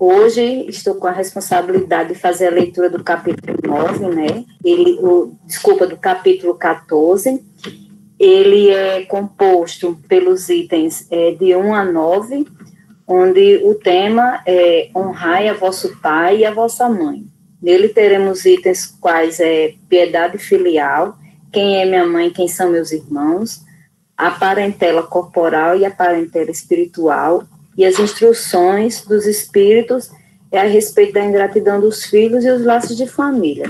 Hoje estou com a responsabilidade de fazer a leitura do capítulo 9, né? Do capítulo 14. Ele é composto pelos itens de 1 a 9, onde o tema é honrai a vosso pai e a vossa mãe. Nele teremos itens quais piedade filial, quem é minha mãe, quem são meus irmãos, a parentela corporal e a parentela espiritual, e as instruções dos espíritos a respeito da ingratidão dos filhos e os laços de família.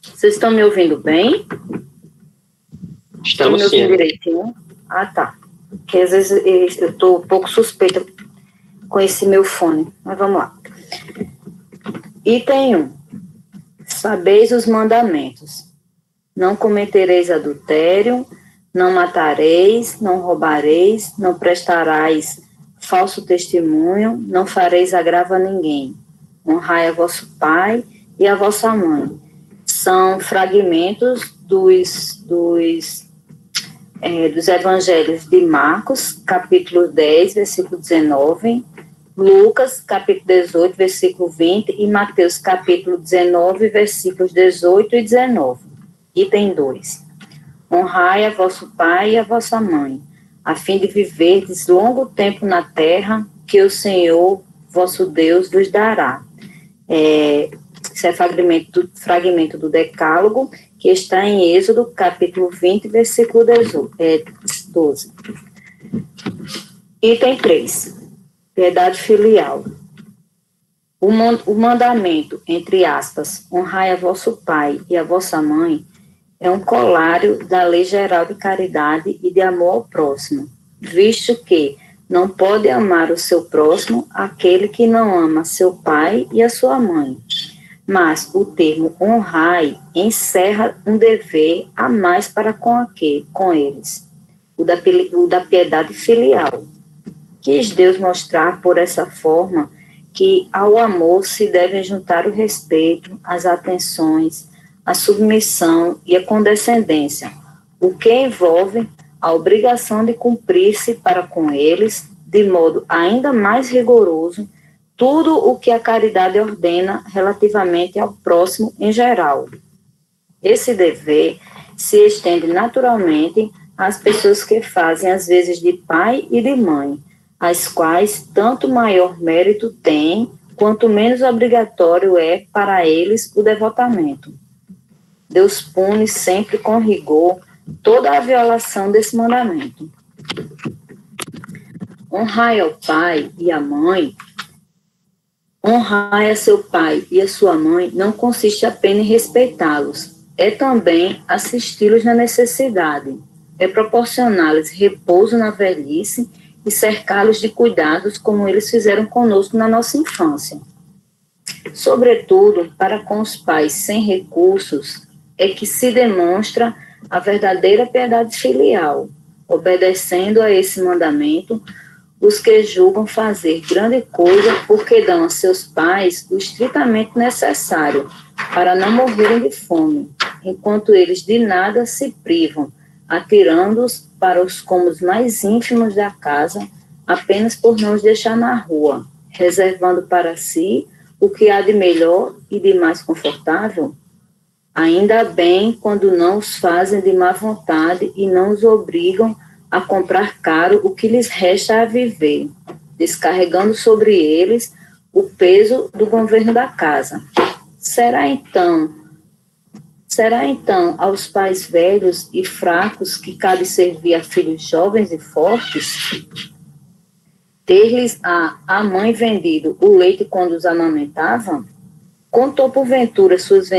Vocês estão me ouvindo bem? Estamos sim. Direitinho? Ah, tá. Porque às vezes eu estou um pouco suspeita com esse meu fone, mas vamos lá. Item 1. Sabeis os mandamentos. Não cometereis adultério, não matareis, não roubareis, não prestarás falso testemunho, não fareis agravo a ninguém. Honrai a vosso pai e a vossa mãe. São fragmentos dos evangelhos de Marcos, capítulo 10, versículo 19, Lucas, capítulo 18, versículo 20, e Mateus, capítulo 19, versículos 18 e 19. Item 2. Honrai a vosso pai e a vossa mãe, a fim de viverdes longo tempo na terra que o Senhor, vosso Deus, vos dará. Esse é fragmento do Decálogo, que está em Êxodo, capítulo 20, versículo 12. Item 3. Piedade filial. O mandamento, entre aspas, honrai a vosso pai e a vossa mãe, é um colário da lei geral de caridade e de amor ao próximo, visto que não pode amar o seu próximo aquele que não ama seu pai e a sua mãe. Mas o termo honrai encerra um dever a mais para com eles, o da piedade filial. Quis Deus mostrar por essa forma que ao amor se devem juntar o respeito, as atenções, a submissão e a condescendência, o que envolve a obrigação de cumprir-se para com eles, de modo ainda mais rigoroso, tudo o que a caridade ordena relativamente ao próximo em geral. Esse dever se estende naturalmente às pessoas que fazem as vezes de pai e de mãe, as quais tanto maior mérito têm, quanto menos obrigatório é para eles o devotamento. Deus pune sempre com rigor toda a violação desse mandamento. Honrai ao pai e à mãe. Honrai a seu pai e a sua mãe não consiste apenas em respeitá-los, é também assisti-los na necessidade, é proporcionar-lhes repouso na velhice e cercá-los de cuidados como eles fizeram conosco na nossa infância. Sobretudo, para com os pais sem recursos, é que se demonstra a verdadeira piedade filial, obedecendo a esse mandamento os que julgam fazer grande coisa porque dão a seus pais o estritamente necessário para não morrerem de fome, enquanto eles de nada se privam, atirando-os para os cômodos mais ínfimos da casa, apenas por não os deixar na rua, reservando para si o que há de melhor e de mais confortável. Ainda bem quando não os fazem de má vontade e não os obrigam a comprar caro o que lhes resta a viver, descarregando sobre eles o peso do governo da casa. Será então aos pais velhos e fracos que cabe servir a filhos jovens e fortes? Ter-lhes a mãe vendido o leite quando os amamentava? Contou porventura suas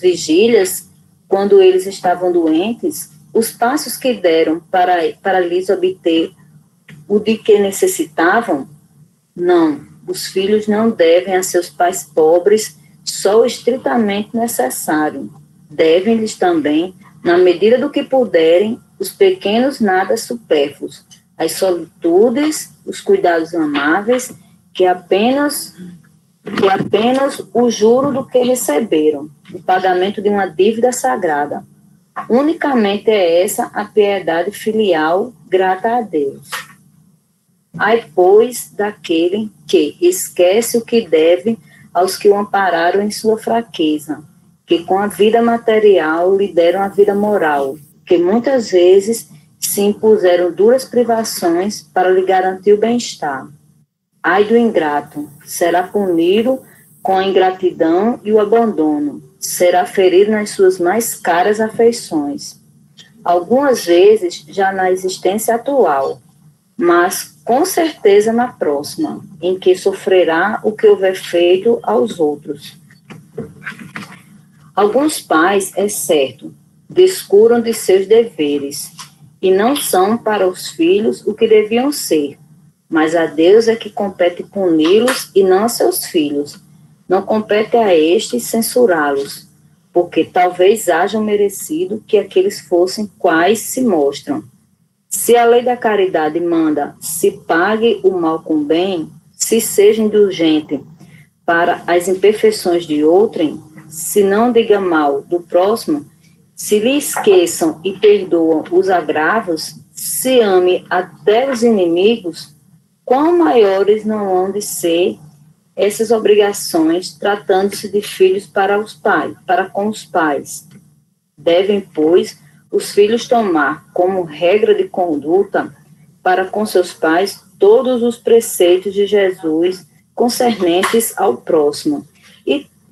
vigílias quando eles estavam doentes? Os passos que deram para lhes obter o de que necessitavam? Não, os filhos não devem a seus pais pobres só o estritamente necessário. Devem-lhes também, na medida do que puderem, os pequenos nada supérfluos, as solitudes, os cuidados amáveis, que apenas o juro do que receberam, o pagamento de uma dívida sagrada. Unicamente é essa a piedade filial grata a Deus. Ai, pois, daquele que esquece o que deve aos que o ampararam em sua fraqueza, que com a vida material lhe deram a vida moral, que muitas vezes se impuseram duras privações para lhe garantir o bem-estar. Ai do ingrato, será punido com a ingratidão e o abandono, será ferido nas suas mais caras afeições. Algumas vezes já na existência atual, mas com certeza na próxima, em que sofrerá o que houver feito aos outros. Alguns pais, é certo, descuram de seus deveres e não são para os filhos o que deviam ser, mas a Deus é que compete puni-los e não a seus filhos. Não compete a estes censurá-los, porque talvez hajam merecido que aqueles fossem quais se mostram. Se a lei da caridade manda se pague o mal com bem, se seja indulgente para as imperfeições de outrem, se não diga mal do próximo, se lhe esqueçam e perdoam os agravos, se ame até os inimigos, quão maiores não hão de ser essas obrigações, tratando-se de filhos para com os pais. Devem, pois, os filhos tomar como regra de conduta para com seus pais todos os preceitos de Jesus concernentes ao próximo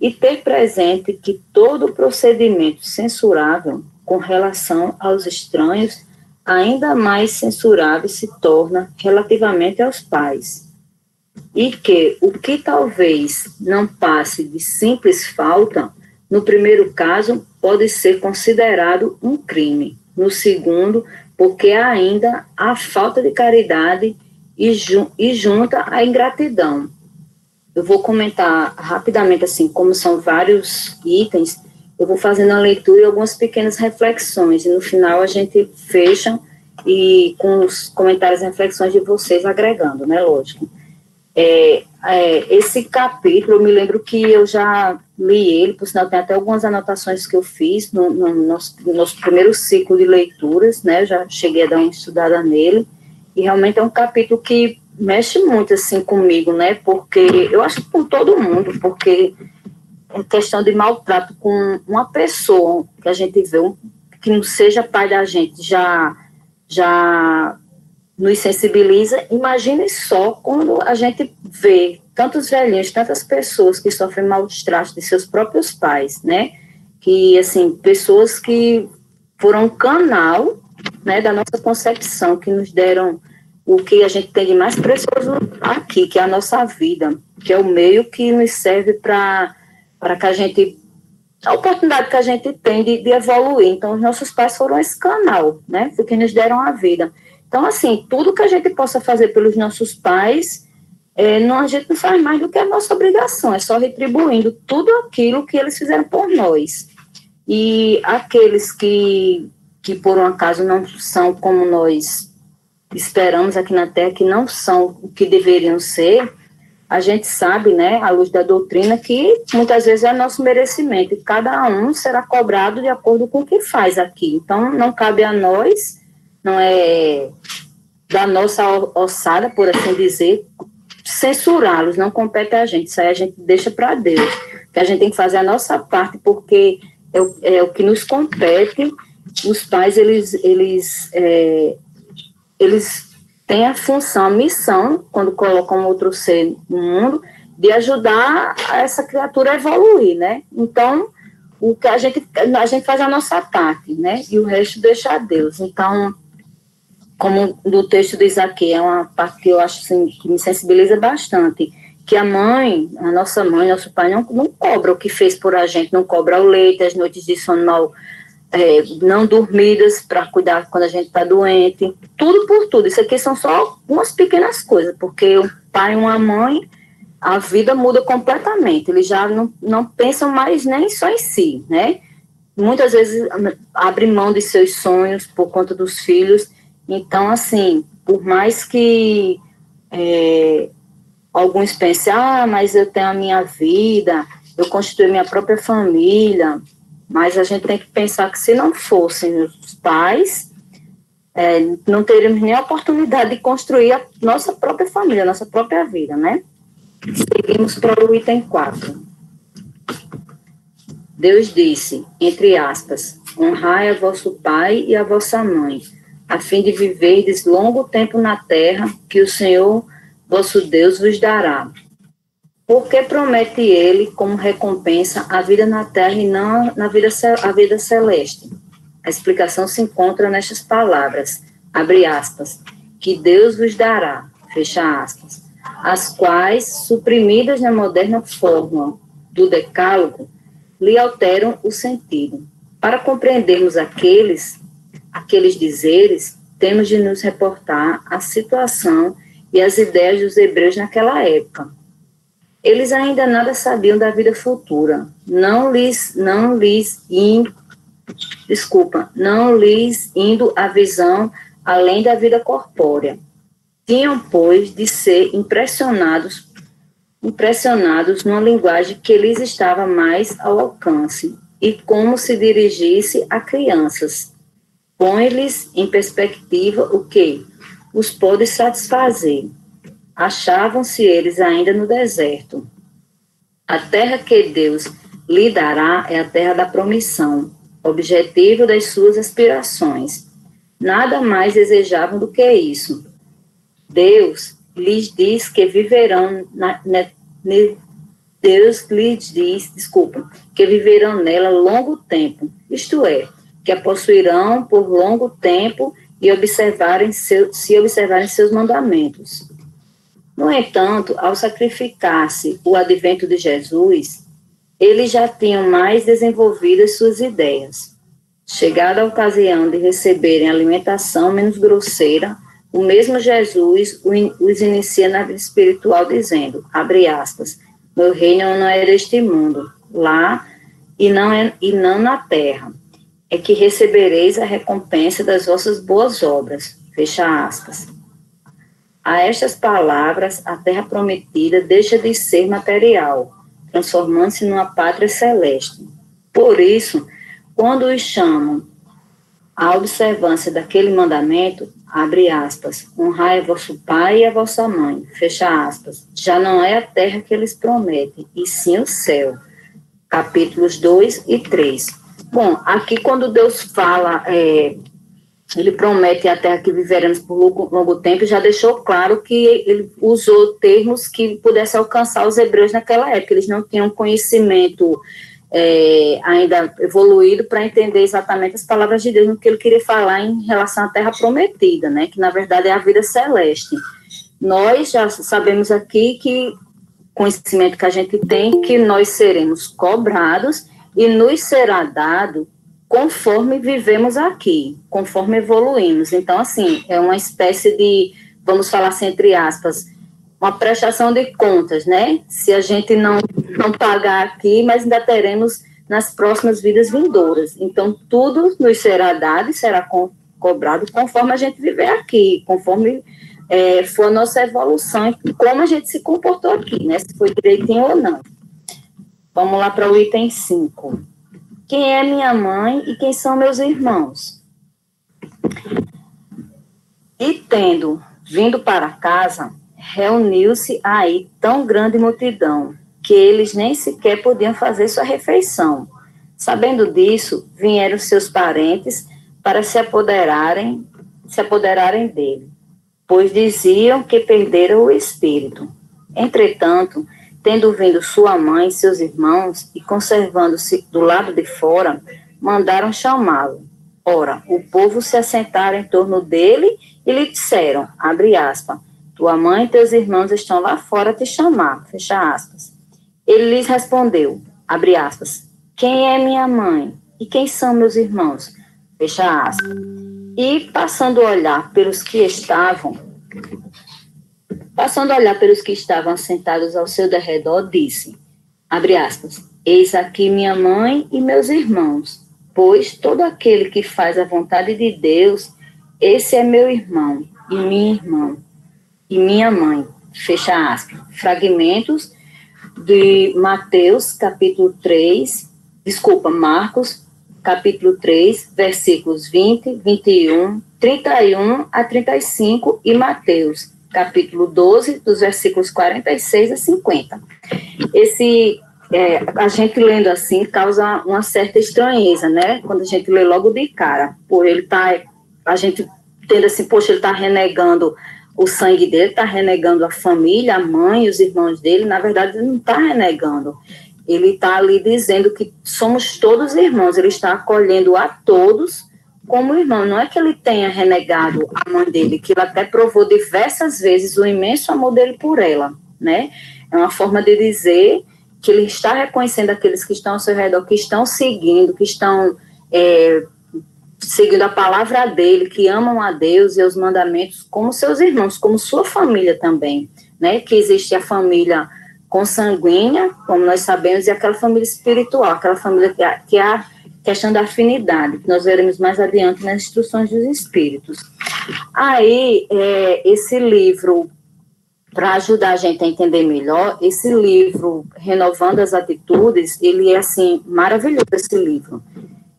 e ter presente que todo procedimento censurável com relação aos estranhos ainda mais censurável se torna relativamente aos pais. E que o que talvez não passe de simples falta, no primeiro caso, pode ser considerado um crime. No segundo, porque ainda há falta de caridade e junta a ingratidão. Eu vou comentar rapidamente, assim, como são vários itens, eu vou fazendo a leitura e algumas pequenas reflexões, e no final a gente fecha e com os comentários e reflexões de vocês agregando, né, lógico. Esse capítulo, eu me lembro que eu já li ele, por sinal tem até algumas anotações que eu fiz no nosso primeiro ciclo de leituras, né, eu já cheguei a dar uma estudada nele, e realmente é um capítulo que mexe muito, assim, comigo, né, porque eu acho que com todo mundo, porque é questão de maltrato com uma pessoa que a gente vê, que não seja pai da gente, já nos sensibiliza. Imagine só quando a gente vê tantos velhinhos, tantas pessoas que sofrem maus tratos de seus próprios pais, né? Que, assim, pessoas que foram um canal, né, da nossa concepção, que nos deram o que a gente tem de mais precioso aqui, que é a nossa vida, que é o meio que nos serve para que a gente, a oportunidade que a gente tem de evoluir. Então, os nossos pais foram esse canal, né, que nos deram a vida. Então, assim, tudo que a gente possa fazer pelos nossos pais, a gente não faz mais do que a nossa obrigação, é só retribuindo tudo aquilo que eles fizeram por nós. E aqueles que por um acaso não são como nós esperamos aqui na Terra, que não são o que deveriam ser, a gente sabe, né, à luz da doutrina, que muitas vezes é nosso merecimento, e cada um será cobrado de acordo com o que faz aqui. Então, não cabe a nós, não é da nossa ossada, por assim dizer, censurá-los, não compete a gente, isso aí a gente deixa para Deus, que a gente tem que fazer a nossa parte, porque é o que nos compete. Os pais, eles têm a função, a missão, quando colocam outro ser no mundo, de ajudar essa criatura a evoluir, né? Então, o que a gente faz a nossa parte, né? E o resto deixa a Deus. Então, como do texto diz aqui, é uma parte que eu acho, assim, que me sensibiliza bastante, que a nossa mãe, nosso pai, não cobra o que fez por a gente, não cobra o leite, as noites de sono mal, não dormidas para cuidar quando a gente está doente, tudo por tudo. Isso aqui são só umas pequenas coisas, porque um pai e uma mãe, a vida muda completamente, eles já não pensam mais nem só em si, né? Muitas vezes abrem mão de seus sonhos por conta dos filhos. Então, assim, por mais que alguns pensem, mas eu tenho a minha vida, eu constituo minha própria família, mas a gente tem que pensar que se não fossem os pais, não teríamos nem a oportunidade de construir a nossa própria família, a nossa própria vida, né? Seguimos para o item 4. Deus disse, entre aspas, honrai a vosso pai e a vossa mãe, a fim de viverdes longo tempo na terra que o Senhor, vosso Deus, vos dará. Porque promete ele, como recompensa, a vida na terra e não a vida celeste? A explicação se encontra nestas palavras, abre aspas, que Deus vos dará, fecha aspas, as quais, suprimidas na moderna forma do decálogo, lhe alteram o sentido. Para compreendermos aqueles dizeres, temos de nos reportar a situação e as ideias dos hebreus naquela época. Eles ainda nada sabiam da vida futura, não lhes indo a visão além da vida corpórea. Tinham, pois, de ser impressionados numa linguagem que lhes estava mais ao alcance, e como se dirigisse a crianças. Põe-lhes em perspectiva o que os pode satisfazer. Achavam-se eles ainda no deserto. A terra que Deus lhe dará é a terra da promissão, objetivo das suas aspirações. Nada mais desejavam do que isso. Deus lhes diz que viverão que viverão nela longo tempo, isto é, que a possuirão por longo tempo e se observarem seus mandamentos. No entanto, ao sacrificar-se o advento de Jesus, eles já tinham mais desenvolvidas suas ideias. Chegada a ocasião de receberem alimentação menos grosseira, o mesmo Jesus os inicia na vida espiritual dizendo, abre aspas, meu reino não é deste mundo, lá e não na terra, é que recebereis a recompensa das vossas boas obras, fecha aspas. A estas palavras, a terra prometida deixa de ser material, transformando-se numa pátria celeste. Por isso, quando os chamam à observância daquele mandamento, abre aspas, honrai a vosso pai e a vossa mãe, fecha aspas, já não é a terra que eles prometem, e sim o céu. Capítulos 2 e 3. Bom, aqui quando Deus fala, ele promete a terra que viveremos por longo tempo, já deixou claro que ele usou termos que pudessem alcançar os hebreus naquela época. Eles não tinham conhecimento ainda evoluído para entender exatamente as palavras de Deus, no que ele queria falar em relação à terra prometida, né, que na verdade é a vida celeste. Nós já sabemos aqui que, conhecimento que a gente tem, que nós seremos cobrados e nos será dado conforme vivemos aqui, conforme evoluímos. Então, assim, é uma espécie de, vamos falar assim, entre aspas, uma prestação de contas, né? Se a gente não pagar aqui, mas ainda teremos nas próximas vidas vindouras. Então, tudo nos será dado e será cobrado conforme a gente viver aqui, conforme for a nossa evolução e como a gente se comportou aqui, né? Se foi direitinho ou não. Vamos lá para o item 5. Quem é minha mãe e quem são meus irmãos? E tendo vindo para casa, reuniu-se aí tão grande multidão, que eles nem sequer podiam fazer sua refeição. Sabendo disso, vieram seus parentes para se apoderarem dele, pois diziam que perderam o espírito. Entretanto, tendo vindo sua mãe e seus irmãos, e conservando-se do lado de fora, mandaram chamá-lo. Ora, o povo se assentaram em torno dele e lhe disseram, abre aspas, tua mãe e teus irmãos estão lá fora a te chamar, fecha aspas. Ele lhes respondeu, abre aspas, quem é minha mãe e quem são meus irmãos? Fecha aspas. E passando a olhar pelos que estavam assentados ao seu derredor, disse, abre aspas, eis aqui minha mãe e meus irmãos, pois todo aquele que faz a vontade de Deus, esse é meu irmão e minha irmã e minha mãe, fecha aspas. Fragmentos de Marcos, capítulo capítulo 3, versículos 20, 21, 31 a 35, e Mateus, capítulo 12, dos versículos 46 a 50. A gente lendo assim causa uma certa estranheza, né? Quando a gente lê logo de cara, a gente tendo assim, poxa, ele está renegando o sangue dele, está renegando a família, a mãe, os irmãos dele. Na verdade, ele não está renegando. Ele está ali dizendo que somos todos irmãos, ele está acolhendo a todos como irmão. Não é que ele tenha renegado a mãe dele, que ele até provou diversas vezes o imenso amor dele por ela, né? É uma forma de dizer que ele está reconhecendo aqueles que estão ao seu redor, que estão seguindo, que estão seguindo a palavra dele, que amam a Deus e os mandamentos como seus irmãos, como sua família também, né? Que existe a família consanguínea, como nós sabemos, e aquela família espiritual, aquela família que é a questão da afinidade, que nós veremos mais adiante nas instruções dos espíritos. Aí, esse livro, para ajudar a gente a entender melhor, esse livro, Renovando as Atitudes, ele é, assim, maravilhoso, esse livro.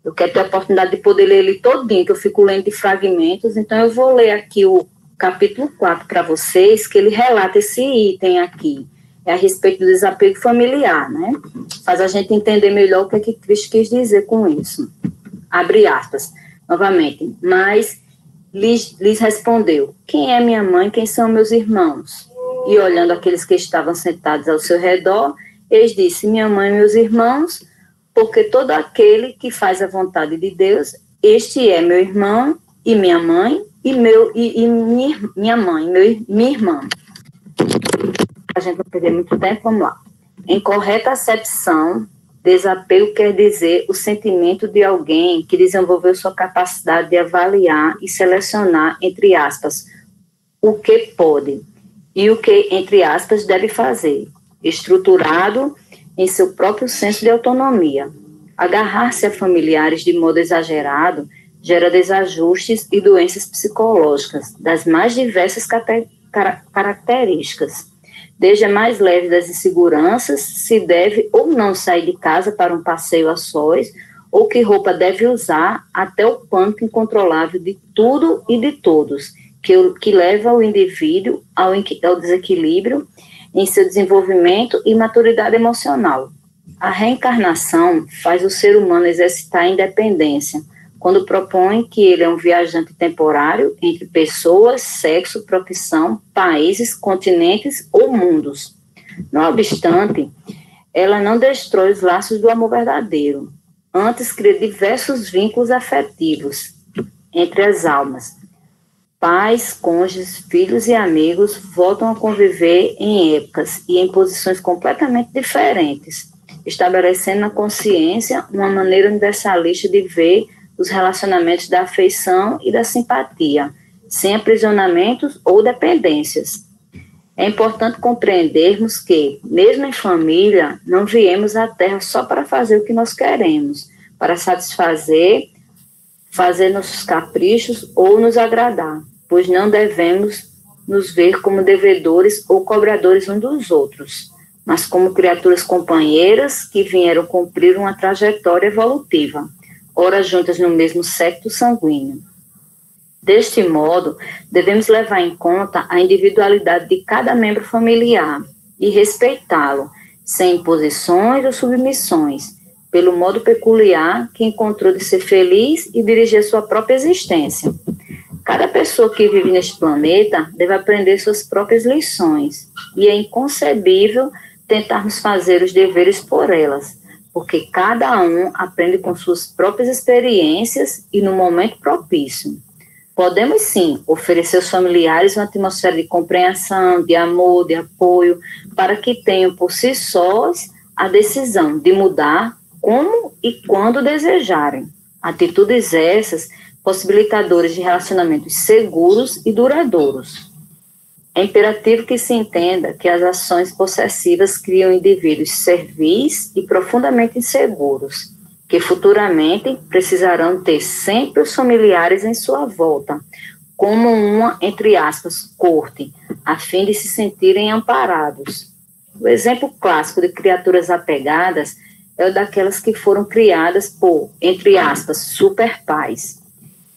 Eu quero ter a oportunidade de poder ler ele todinho, que eu fico lendo de fragmentos, então eu vou ler aqui o capítulo 4 para vocês, que ele relata esse item aqui, a respeito do desapego familiar, né? Faz a gente entender melhor o que é que Cristo quis dizer com isso. Abre aspas, novamente. Mas lhes respondeu: quem é minha mãe, quem são meus irmãos? E olhando aqueles que estavam sentados ao seu redor, eles disse: minha mãe e meus irmãos, porque todo aquele que faz a vontade de Deus, este é meu irmão e minha mãe e minha mãe, minha irmã. A gente vai perder muito tempo, vamos lá. Em correta acepção, desapego quer dizer o sentimento de alguém que desenvolveu sua capacidade de avaliar e selecionar, entre aspas, o que pode e o que, entre aspas, deve fazer, estruturado em seu próprio senso de autonomia. Agarrar-se a familiares de modo exagerado gera desajustes e doenças psicológicas das mais diversas características. Desde a mais leve das inseguranças, se deve ou não sair de casa para um passeio a sós, ou que roupa deve usar, até o pânico incontrolável de tudo e de todos, que leva o indivíduo ao desequilíbrio em seu desenvolvimento e maturidade emocional. A reencarnação faz o ser humano exercitar a independência, quando propõe que ele é um viajante temporário entre pessoas, sexo, profissão, países, continentes ou mundos. Não obstante, ela não destrói os laços do amor verdadeiro, antes cria diversos vínculos afetivos entre as almas. Pais, cônjuges, filhos e amigos voltam a conviver em épocas e em posições completamente diferentes, estabelecendo na consciência uma maneira universalista de ver os relacionamentos da afeição e da simpatia, sem aprisionamentos ou dependências. É importante compreendermos que, mesmo em família, não viemos à Terra só para fazer o que nós queremos, para fazer nossos caprichos ou nos agradar, pois não devemos nos ver como devedores ou cobradores uns dos outros, mas como criaturas companheiras que vieram cumprir uma trajetória evolutiva, ora juntas no mesmo séquito sanguíneo. Deste modo, devemos levar em conta a individualidade de cada membro familiar e respeitá-lo, sem imposições ou submissões, pelo modo peculiar que encontrou de ser feliz e dirigir a sua própria existência. Cada pessoa que vive neste planeta deve aprender suas próprias lições, e é inconcebível tentarmos fazer os deveres por elas, porque cada um aprende com suas próprias experiências e no momento propício. Podemos, sim, oferecer aos familiares uma atmosfera de compreensão, de amor, de apoio, para que tenham por si sós a decisão de mudar como e quando desejarem. Atitudes essas possibilitadoras de relacionamentos seguros e duradouros. É imperativo que se entenda que as ações possessivas criam indivíduos servis e profundamente inseguros, que futuramente precisarão ter sempre os familiares em sua volta, como uma, entre aspas, corte, a fim de se sentirem amparados. O exemplo clássico de criaturas apegadas é o daquelas que foram criadas por, entre aspas, super pais.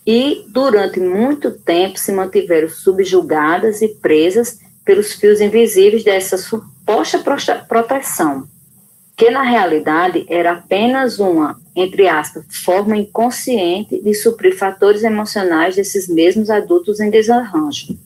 E, durante muito tempo, se mantiveram subjugadas e presas pelos fios invisíveis dessa suposta proteção, que na realidade era apenas uma, entre aspas, forma inconsciente de suprir fatores emocionais desses mesmos adultos em desarranjo.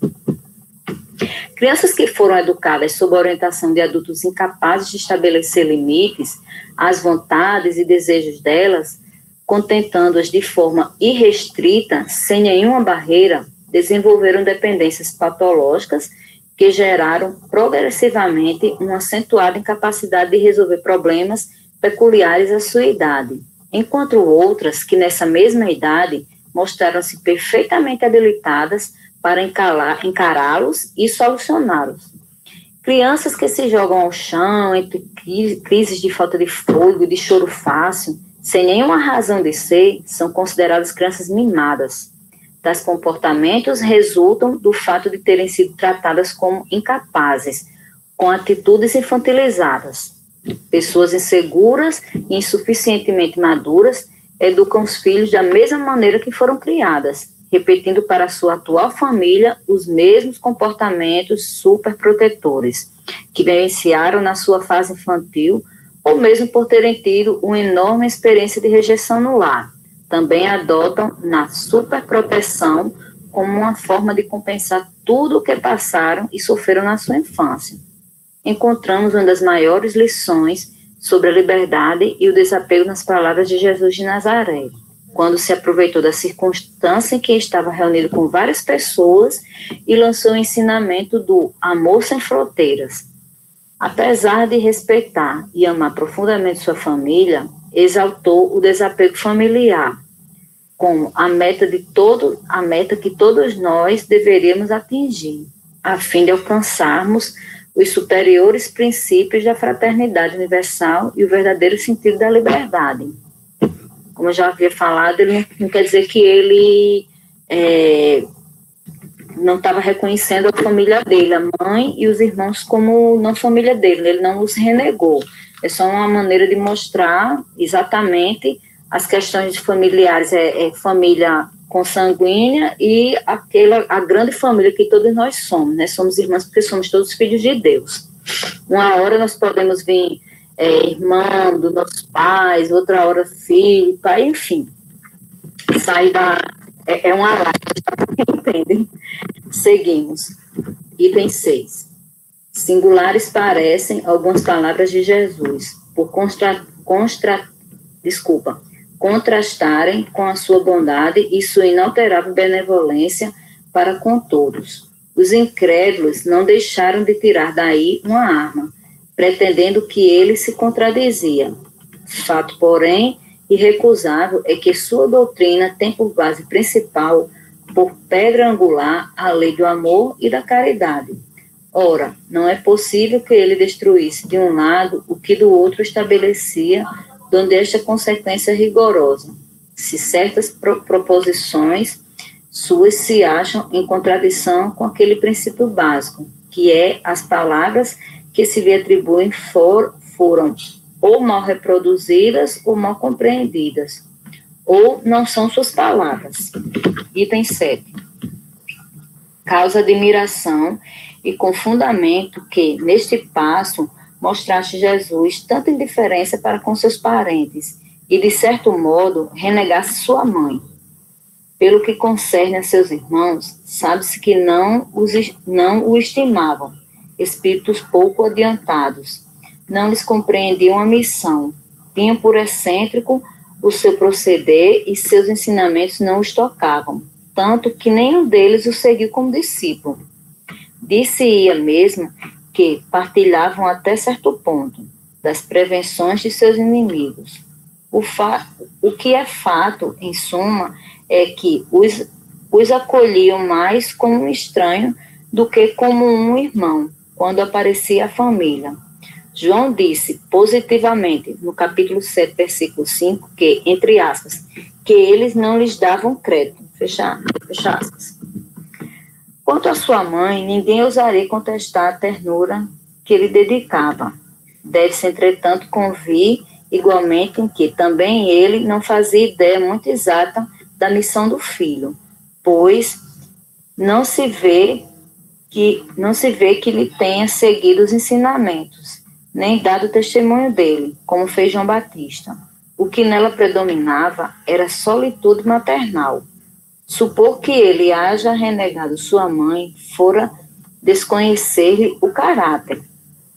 Crianças que foram educadas sob a orientação de adultos incapazes de estabelecer limites às vontades e desejos delas, contentando-as de forma irrestrita, sem nenhuma barreira, desenvolveram dependências patológicas que geraram progressivamente uma acentuada incapacidade de resolver problemas peculiares à sua idade, enquanto outras que nessa mesma idade mostraram-se perfeitamente habilitadas para encará-los e solucioná-los. Crianças que se jogam ao chão entre crises de falta de fôlego, de choro fácil, sem nenhuma razão de ser, são consideradas crianças mimadas. Tais comportamentos resultam do fato de terem sido tratadas como incapazes, com atitudes infantilizadas. Pessoas inseguras e insuficientemente maduras educam os filhos da mesma maneira que foram criadas, repetindo para a sua atual família os mesmos comportamentos superprotetores que vivenciaram na sua fase infantil ou mesmo por terem tido uma enorme experiência de rejeição no lar. Também adotam na superproteção como uma forma de compensar tudo o que passaram e sofreram na sua infância. Encontramos uma das maiores lições sobre a liberdade e o desapego nas palavras de Jesus de Nazaré, quando se aproveitou da circunstância em que estava reunido com várias pessoas e lançou o ensinamento do amor sem fronteiras. Apesar de respeitar e amar profundamente sua família, exaltou o desapego familiar como a meta que todos nós deveríamos atingir, a fim de alcançarmos os superiores princípios da fraternidade universal e o verdadeiro sentido da liberdade. Como eu já havia falado, ele não quer dizer que ele não estava reconhecendo a família dele, a mãe e os irmãos como não família dele, ele não os renegou. É só uma maneira de mostrar exatamente as questões familiares, família consanguínea e a grande família que todos nós somos, né? Somos irmãs porque somos todos filhos de Deus. Uma hora nós podemos vir irmão dos nossos pais, outra hora filho, pai, enfim. Sai da... É uma live, entendem? Seguimos. Item 6. Singulares parecem algumas palavras de Jesus, por contrastarem com a sua bondade e sua inalterável benevolência para com todos. Os incrédulos não deixaram de tirar daí uma arma, pretendendo que ele se contradizia. Fato, porém, irrecusável é que sua doutrina tem por base principal, por pedra angular, a lei do amor e da caridade. Ora, não é possível que ele destruísse de um lado o que do outro estabelecia, dando esta consequência rigorosa, se certas proposições suas se acham em contradição com aquele princípio básico, que é as palavras que se lhe atribuem foram ou mal reproduzidas ou mal compreendidas, ou não são suas palavras. Item 7. Causa admiração e com fundamento que, neste passo, mostraste Jesus tanta indiferença para com seus parentes e, de certo modo, renegasse sua mãe. Pelo que concerne a seus irmãos, sabe-se que não o estimavam, espíritos pouco adiantados, não lhes compreendiam a missão, tinham por excêntrico o seu proceder e seus ensinamentos não os tocavam, tanto que nenhum deles o seguiu como discípulo. Disse-ia mesmo que partilhavam até certo ponto das prevenções de seus inimigos. O que é fato, em suma, é que os acolhiam mais como um estranho do que como um irmão, quando aparecia a família. João disse positivamente, no capítulo 7, versículo 5, que, entre aspas, que eles não lhes davam crédito, fecha aspas. Quanto à sua mãe, ninguém ousaria contestar a ternura que lhe dedicava. Deve-se, entretanto, convir igualmente em que também ele não fazia ideia muito exata da missão do filho, pois não se vê que lhe tenha seguido os ensinamentos, nem dado testemunho dele, como fez João Batista. O que nela predominava era solitude maternal. Supor que ele haja renegado sua mãe fora desconhecer-lhe o caráter.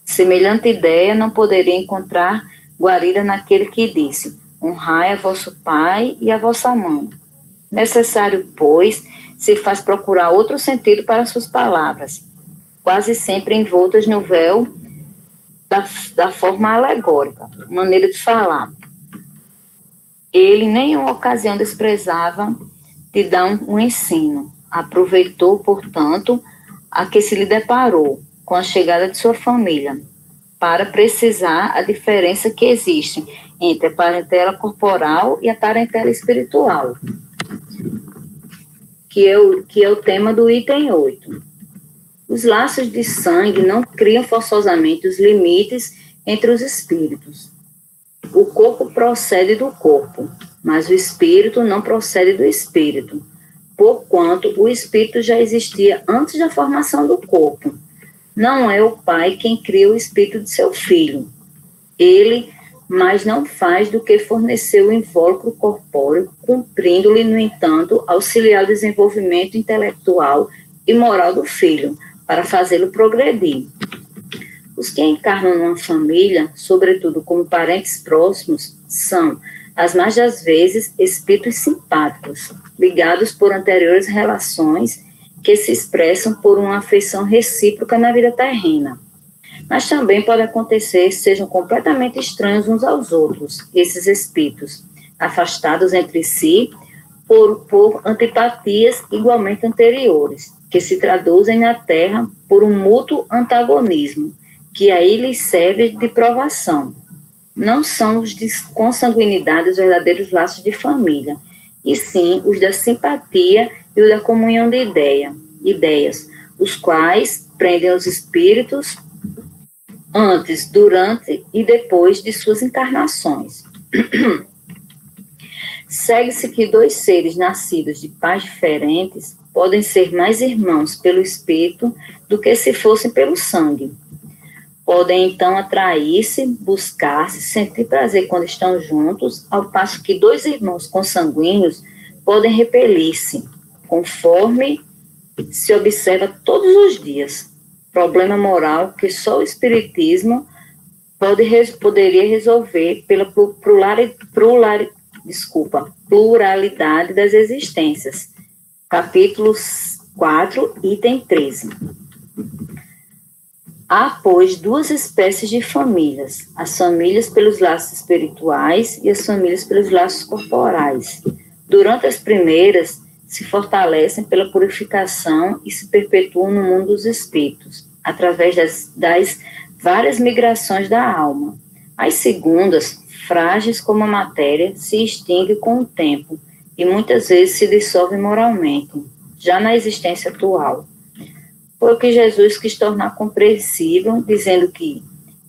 Semelhante ideia não poderia encontrar guarida naquele que disse: honrai a vosso pai e a vossa mãe. Necessário, pois, se faz procurar outro sentido para suas palavras, quase sempre envoltas no véu da forma alegórica, maneira de falar. Ele, em nenhuma ocasião, desprezava de dar um ensino. Aproveitou, portanto, a que se lhe deparou com a chegada de sua família, para precisar a diferença que existe entre a parentela corporal e a parentela espiritual, que é o tema do item 8. Os laços de sangue não criam forçosamente os limites entre os espíritos. O corpo procede do corpo, mas o espírito não procede do espírito, porquanto o espírito já existia antes da formação do corpo. Não é o pai quem cria o espírito de seu filho. Ele mais não faz do que fornecer o invólucro corpóreo, cumprindo-lhe, no entanto, auxiliar o desenvolvimento intelectual e moral do filho, para fazê-lo progredir. Os que encarnam numa família, sobretudo como parentes próximos, são, as mais das vezes, espíritos simpáticos, ligados por anteriores relações que se expressam por uma afeição recíproca na vida terrena. Mas também pode acontecer que sejam completamente estranhos uns aos outros, esses espíritos, afastados entre si por antipatias igualmente anteriores, que se traduzem na Terra por um mútuo antagonismo, que aí lhes serve de provação. Não são os de consanguinidade os verdadeiros laços de família, e sim os da simpatia e o da comunhão de ideias, os quais prendem os espíritos antes, durante e depois de suas encarnações. Segue-se que dois seres nascidos de pais diferentes podem ser mais irmãos pelo espírito do que se fossem pelo sangue. Podem, então, atrair-se, buscar-se, sentir prazer quando estão juntos, ao passo que dois irmãos consanguíneos podem repelir-se, conforme se observa todos os dias. Problema moral que só o Espiritismo poderia resolver pela pluralidade das existências. Capítulo 4, item 13. Há, pois, duas espécies de famílias: as famílias pelos laços espirituais e as famílias pelos laços corporais. Durante as primeiras, se fortalecem pela purificação e se perpetuam no mundo dos espíritos, através das várias migrações da alma. As segundas, frágeis como a matéria, se extinguem com o tempo e muitas vezes se dissolvem moralmente, já na existência atual. Foi o que Jesus quis tornar compreensível,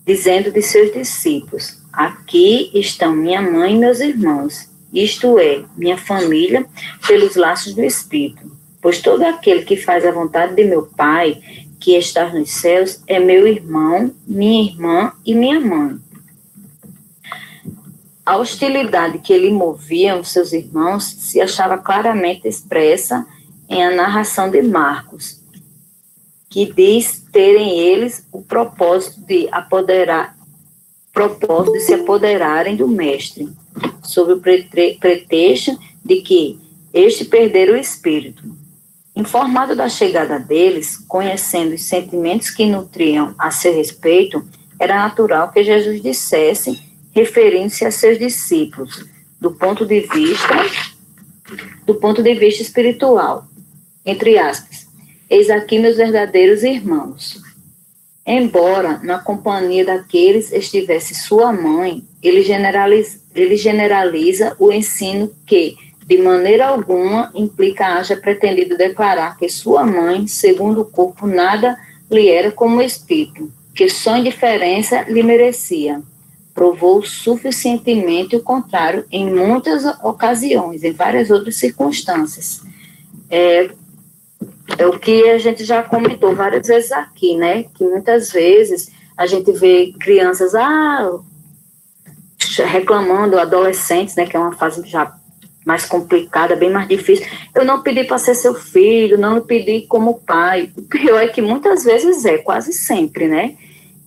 dizendo de seus discípulos: aqui estão minha mãe e meus irmãos, isto é, minha família, pelos laços do Espírito. Pois todo aquele que faz a vontade de meu Pai, que está nos céus, é meu irmão, minha irmã e minha mãe. A hostilidade que ele movia aos seus irmãos se achava claramente expressa em a narração de Marcos, que diz terem eles o propósito de se apoderarem do mestre, sob o pretexto de que este perdera o espírito. Informado da chegada deles, conhecendo os sentimentos que nutriam a seu respeito, era natural que Jesus dissesse, referindo-se a seus discípulos, do ponto de vista espiritual, entre aspas: eis aqui meus verdadeiros irmãos. Embora na companhia daqueles estivesse sua mãe, ele generaliza o ensino que, de maneira alguma, implica haja pretendido declarar que sua mãe, segundo o corpo, nada lhe era como espírito, que só indiferença lhe merecia. provou suficientemente o contrário em muitas ocasiões, em várias outras circunstâncias. É o que a gente já comentou várias vezes aqui, né? Que muitas vezes a gente vê crianças reclamando, adolescentes, né? Que é uma fase já mais complicada, bem mais difícil. Eu não pedi para ser seu filho, não pedi como pai. O pior é que muitas vezes quase sempre, né?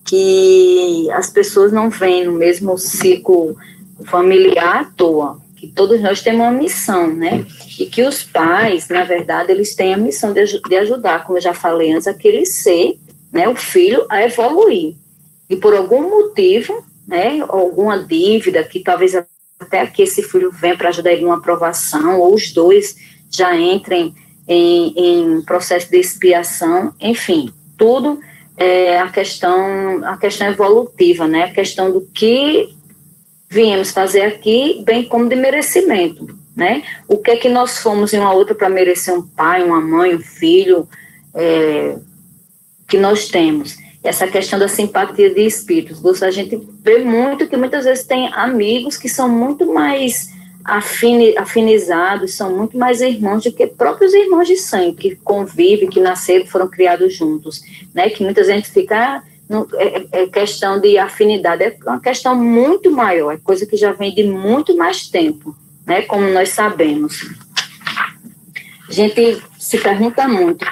Que as pessoas não vêm no mesmo ciclo familiar à toa, que todos nós temos uma missão, né? E que os pais, na verdade, eles têm a missão de ajudar, como eu já falei antes, aquele ser, né, o filho, a evoluir. E por algum motivo, né, alguma dívida, que talvez até aqui esse filho venha para ajudar ele numa aprovação, ou os dois já entrem em processo de expiação, enfim, tudo é a questão evolutiva, né, a questão do que viemos fazer aqui, bem como de merecimento, né? O que é que nós fomos em uma outra para merecer um pai, uma mãe, um filho, que nós temos? Essa questão da simpatia de espíritos. A gente vê muito que muitas vezes tem amigos que são muito mais afinizados, são muito mais irmãos do que próprios irmãos de sangue, que convivem, que nasceram, foram criados juntos, né? Que muita gente fica... É questão de afinidade, é uma questão muito maior, é coisa que já vem de muito mais tempo, né, como nós sabemos. A gente se pergunta muito,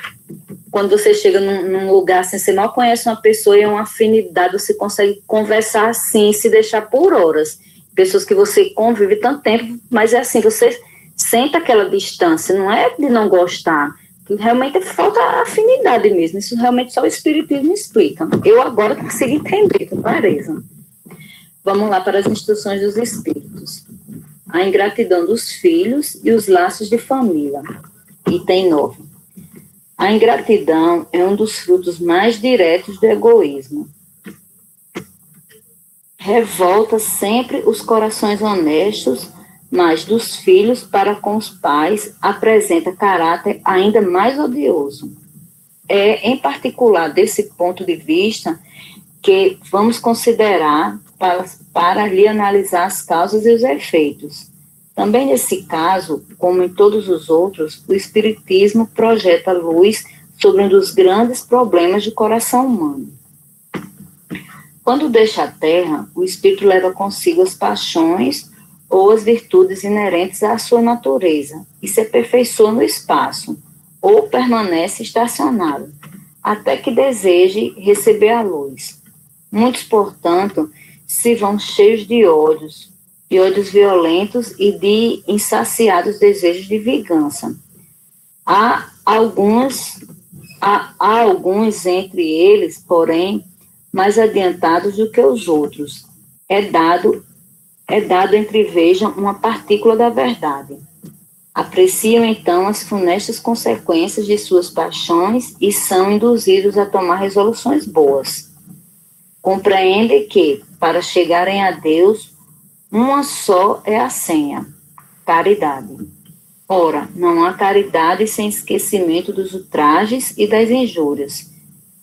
quando você chega num lugar assim, você mal conhece uma pessoa e é uma afinidade, você consegue conversar assim, se deixar por horas. Pessoas que você convive tanto tempo, mas é assim, você sente aquela distância, não é de não gostar, que realmente falta afinidade mesmo. Isso realmente só o Espiritismo explica. Eu agora consigo entender com clareza. Vamos lá para as instruções dos Espíritos. A ingratidão dos filhos e os laços de família. Item 9. A ingratidão é um dos frutos mais diretos do egoísmo. Revolta sempre os corações honestos, mas dos filhos para com os pais apresenta caráter ainda mais odioso. É, em particular, desse ponto de vista, que vamos considerar para lhe analisar as causas e os efeitos. Também nesse caso, como em todos os outros, o Espiritismo projeta luz sobre um dos grandes problemas do coração humano. Quando deixa a Terra, o Espírito leva consigo as paixões ou as virtudes inerentes à sua natureza, e se aperfeiçoa no espaço, ou permanece estacionado, até que deseje receber a luz. Muitos, portanto, se vão cheios de ódios violentos e de insaciados desejos de vingança. Há alguns entre eles, porém, mais adiantados do que os outros. É dado entrevejam uma partícula da verdade. Apreciam, então, as funestas consequências de suas paixões e são induzidos a tomar resoluções boas. Compreendem que, para chegarem a Deus, uma só é a senha: caridade. Ora, não há caridade sem esquecimento dos ultrajes e das injúrias.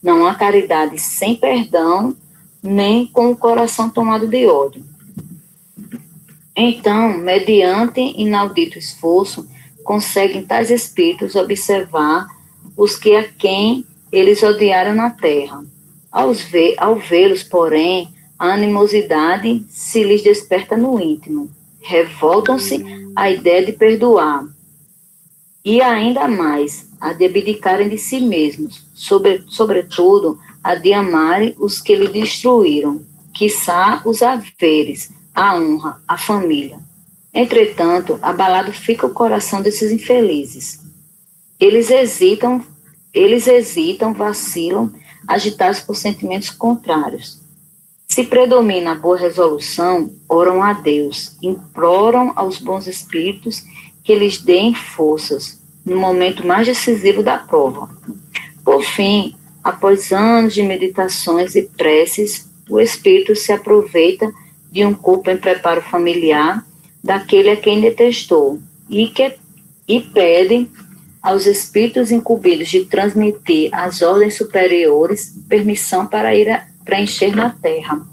Não há caridade sem perdão, nem com o coração tomado de ódio. Então, mediante inaudito esforço, conseguem tais espíritos observar os que a quem eles odiaram na terra. Ao vê-los, porém, a animosidade se lhes desperta no íntimo. Revoltam-se à ideia de perdoar. E ainda mais, a de abdicarem de si mesmos, sobretudo, a de amarem os que lhe destruíram, quiçá os haveres, a honra, a família. Entretanto, abalado fica o coração desses infelizes. Eles hesitam, vacilam, agitados por sentimentos contrários. Se predomina a boa resolução, oram a Deus, imploram aos bons espíritos que lhes deem forças no momento mais decisivo da prova. Por fim, após anos de meditações e preces, o espírito se aproveita de um corpo em preparo familiar, daquele a quem detestou, e pedem aos espíritos incumbidos de transmitir às ordens superiores permissão para ir preencher na terra.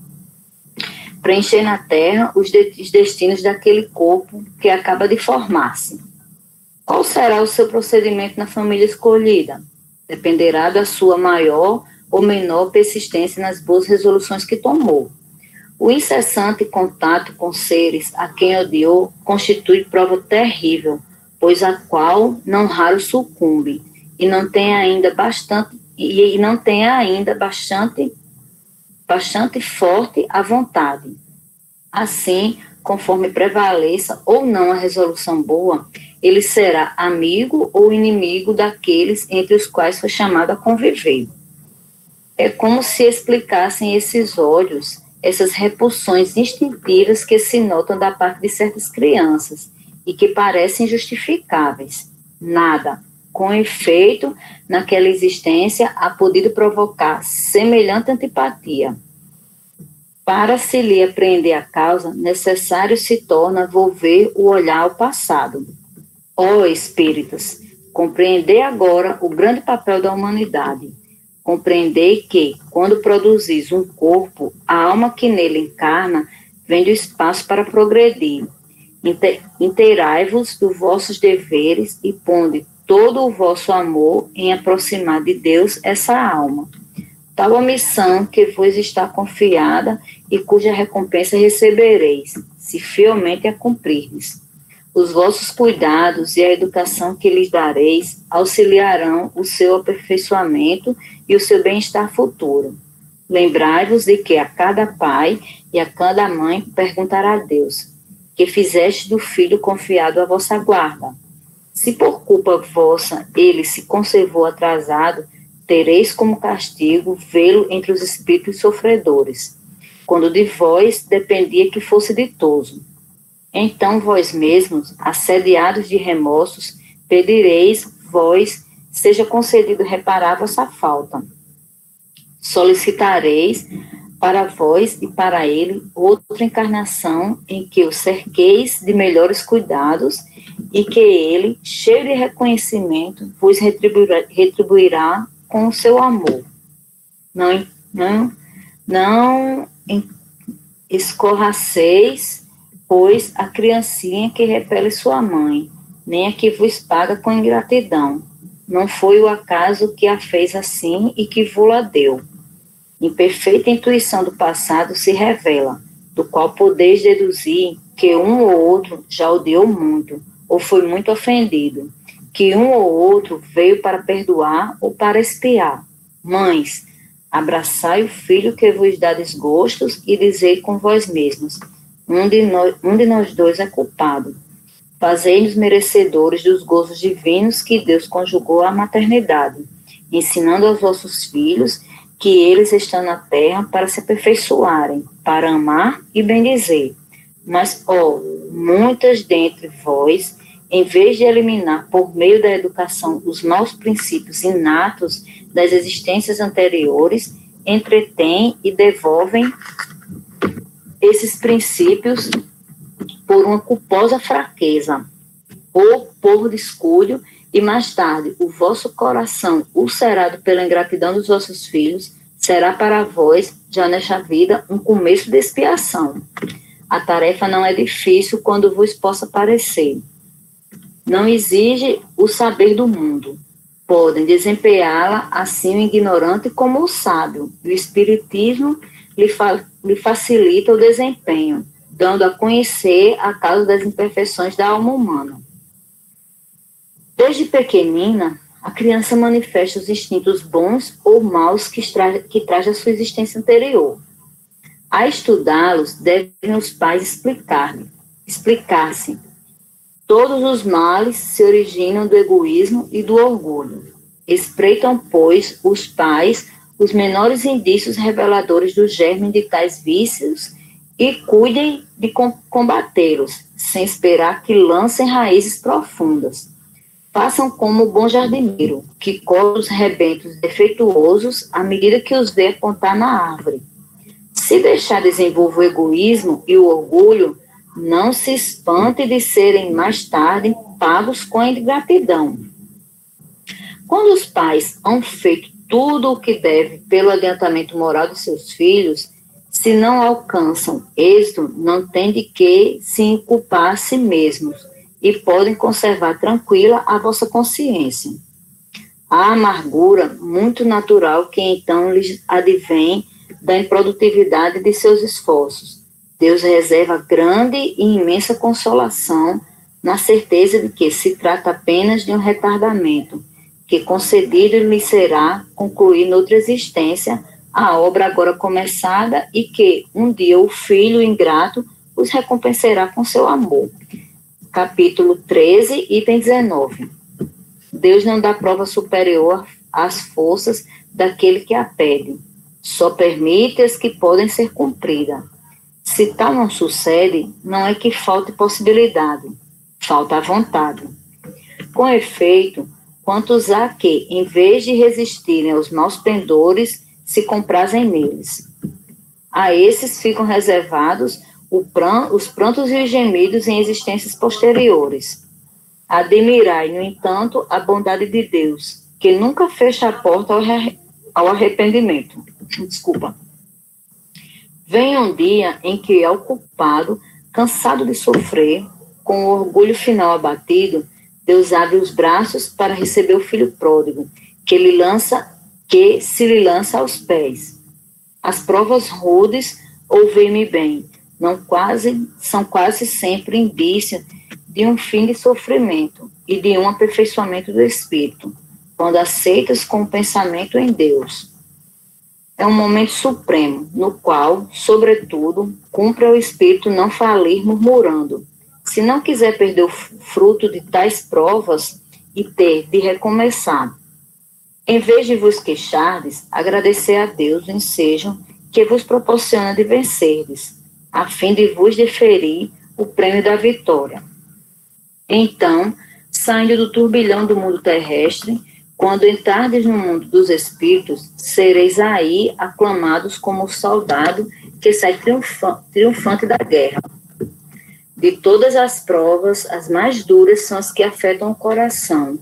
preencher na terra os destinos daquele corpo que acaba de formar-se. Qual será o seu procedimento na família escolhida? Dependerá da sua maior ou menor persistência nas boas resoluções que tomou. O incessante contato com seres a quem odiou constitui prova terrível, pois a qual não raro sucumbe, e não tem ainda bastante forte a vontade. Assim, conforme prevaleça ou não a resolução boa, ele será amigo ou inimigo daqueles entre os quais foi chamado a conviver. É como se explicassem esses ódios, essas repulsões instintivas que se notam da parte de certas crianças e que parecem justificáveis. Nada, com efeito, naquela existência há podido provocar semelhante antipatia. Para se lhe apreender a causa, necessário se torna volver o olhar ao passado. Ó espíritas, compreendei agora o grande papel da humanidade. Compreendei que, quando produzis um corpo, a alma que nele encarna vem do espaço para progredir. Inteirai-vos dos vossos deveres e ponde todo o vosso amor em aproximar de Deus essa alma. Tal a missão que vos está confiada e cuja recompensa recebereis, se fielmente a cumprirdes. Os vossos cuidados e a educação que lhes dareis auxiliarão o seu aperfeiçoamento e o seu bem-estar futuro. Lembrai-vos de que a cada pai e a cada mãe perguntará a Deus, que fizeste do filho confiado à vossa guarda. Se por culpa vossa ele se conservou atrasado, tereis como castigo vê-lo entre os espíritos sofredores, quando de vós dependia que fosse ditoso. Então vós mesmos, assediados de remorsos, pedireis, vós, seja concedido reparar vossa falta. Solicitareis para vós e para ele outra encarnação em que o cerqueis de melhores cuidados e que ele, cheio de reconhecimento, vos retribuirá com o seu amor. Não escorraceis, pois, a criancinha que repele sua mãe, nem a que vos paga com ingratidão. Não foi o acaso que a fez assim e que vô-la deu. Imperfeita intuição do passado se revela, do qual podeis deduzir que um ou outro já odiou muito, ou foi muito ofendido, que um ou outro veio para perdoar ou para expiar. Mães, abraçai o filho que vos dá desgostos e dizei com vós mesmos, um de nós dois é culpado. Fazei-nos merecedores dos gozos divinos que Deus conjugou à maternidade, ensinando aos vossos filhos que eles estão na terra para se aperfeiçoarem, para amar e bendizer. Mas, muitas dentre vós, em vez de eliminar por meio da educação os maus princípios inatos das existências anteriores, entretêm e devolvem esses princípios por uma culposa fraqueza ou por descuido, e mais tarde o vosso coração, ulcerado pela ingratidão dos vossos filhos, será para vós, já nesta vida, um começo de expiação. A tarefa não é difícil quando vos possa parecer. Não exige o saber do mundo. Podem desempenhá-la assim o ignorante como o sábio. O espiritismo lhe facilita o desempenho, dando a conhecer a causa das imperfeições da alma humana. Desde pequenina, a criança manifesta os instintos bons ou maus que traz da sua existência anterior. A estudá-los, devem os pais explicar-se. Todos os males se originam do egoísmo e do orgulho. Espreitam, pois, os pais os menores indícios reveladores do germe de tais vícios e cuidem de combatê-los, sem esperar que lancem raízes profundas. Façam como o bom jardineiro, que colhe os rebentos defeituosos à medida que os vê apontar na árvore. Se deixar desenvolver o egoísmo e o orgulho, não se espante de serem mais tarde pagos com a ingratidão. Quando os pais hão feito tudo o que deve pelo adiantamento moral de seus filhos, Se não alcançam êxito, não têm de que se inculpar a si mesmos e podem conservar tranquila a vossa consciência. A amargura, muito natural, que então lhes advém da improdutividade de seus esforços. Deus reserva grande e imensa consolação na certeza de que se trata apenas de um retardamento, que concedido lhe será concluir noutra existência a obra agora começada e que um dia o Filho ingrato os recompensará com seu amor. Capítulo 13, item 19. Deus não dá prova superior às forças daquele que a pede, só permite as que podem ser cumpridas. Se tal não sucede, não é que falte possibilidade, falta a vontade. Com efeito, quantos há que, em vez de resistirem aos maus pendores, se comprazem neles. A esses ficam reservados os prantos e os gemidos em existências posteriores. Admirai, no entanto, a bondade de Deus, que nunca fecha a porta ao arrependimento. Desculpa. Vem um dia em que ao culpado, cansado de sofrer, com o orgulho final abatido, Deus abre os braços para receber o filho pródigo, que se lhe lança aos pés. As provas rudes, ouvei-me bem, são quase sempre indício de um fim de sofrimento e de um aperfeiçoamento do espírito, quando aceitas com o pensamento em Deus. É um momento supremo, no qual, sobretudo, cumpre ao espírito não falir murmurando. Se não quiser perder o fruto de tais provas e ter de recomeçar, em vez de vos queixardes, agradecer a Deus o ensejo que vos proporciona de vencerdes, a fim de vos deferir o prêmio da vitória. Então, saindo do turbilhão do mundo terrestre, quando entrardes no mundo dos espíritos, sereis aí aclamados como o soldado que sai triunfante da guerra. De todas as provas, as mais duras são as que afetam o coração.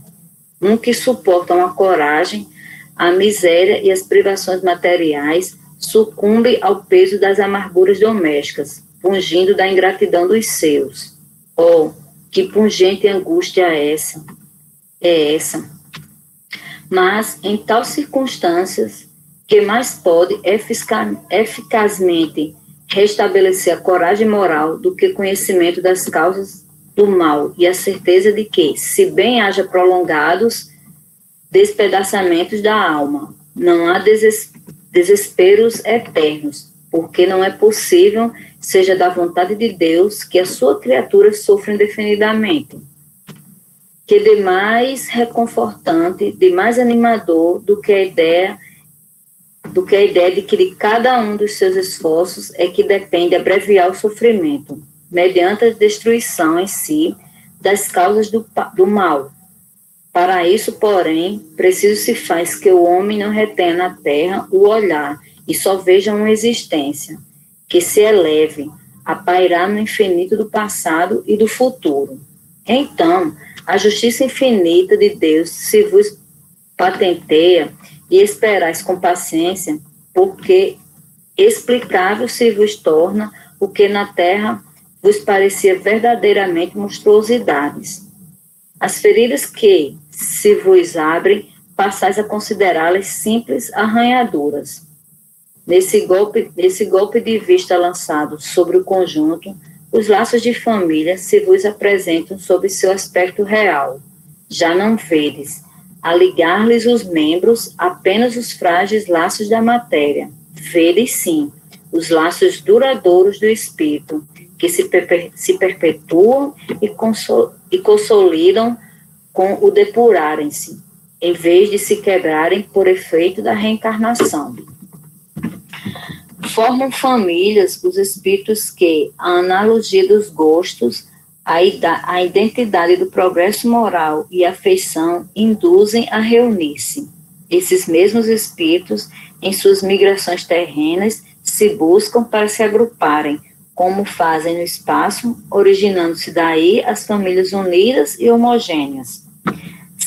Um que suportam a coragem, a miséria e as privações materiais, sucumbe ao peso das amarguras domésticas, pungindo da ingratidão dos seus. Oh, que pungente angústia é essa! Mas, em tais circunstâncias, que mais pode eficazmente restabelecer a coragem moral do que conhecimento das causas do mal e a certeza de que, se bem haja prolongados despedaçamentos da alma, não há desesperos eternos, porque não é possível, seja da vontade de Deus, que a sua criatura sofra indefinidamente. Que de mais reconfortante, de mais animador do que a ideia de que de cada um dos seus esforços é que depende abreviar o sofrimento, mediante a destruição em si das causas do mal. Para isso, porém, preciso se faz que o homem não retenha na terra o olhar e só veja uma existência, que se eleve a pairar no infinito do passado e do futuro. Então, a justiça infinita de Deus se vos patenteia e esperais com paciência, porque explicável se vos torna o que na terra vos parecia verdadeiramente monstruosidades. As feridas que se vos abrem, passais a considerá-las simples arranhaduras. Nesse golpe de vista lançado sobre o conjunto, os laços de família se vos apresentam sob seu aspecto real. Já não vedes, a ligar-lhes os membros, apenas os frágeis laços da matéria. Vedes, sim, os laços duradouros do espírito, que se perpetuam e consolidam com o depurarem-se, em vez de se quebrarem por efeito da reencarnação. Formam famílias os espíritos que, a analogia dos gostos, a identidade do progresso moral e a afeição induzem a reunir-se. Esses mesmos espíritos, em suas migrações terrenas, se buscam para se agruparem, como fazem no espaço, originando-se daí as famílias unidas e homogêneas.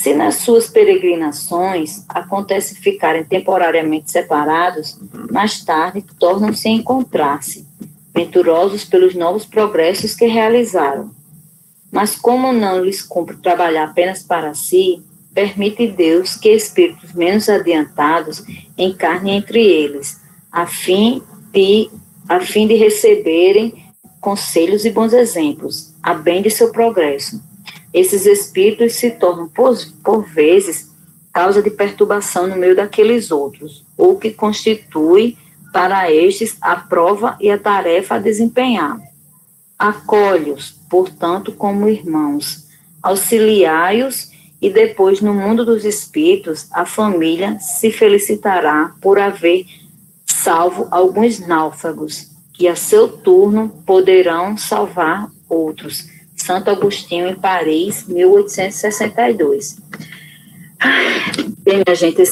Se nas suas peregrinações acontece ficarem temporariamente separados, mais tarde tornam-se a encontrar-se, venturosos pelos novos progressos que realizaram. Mas como não lhes cumpre trabalhar apenas para si, permite Deus que espíritos menos adiantados encarnem entre eles, a fim de receberem conselhos e bons exemplos, a bem de seu progresso. Esses espíritos se tornam, por vezes, causa de perturbação no meio daqueles outros, ou que constitui para estes a prova e a tarefa a desempenhar. Acolhe-os, portanto, como irmãos, auxiliai-os e depois, no mundo dos espíritos, a família se felicitará por haver salvo alguns náufragos, que a seu turno poderão salvar outros. Santo Agostinho, em Paris, 1862. Bem, minha gente,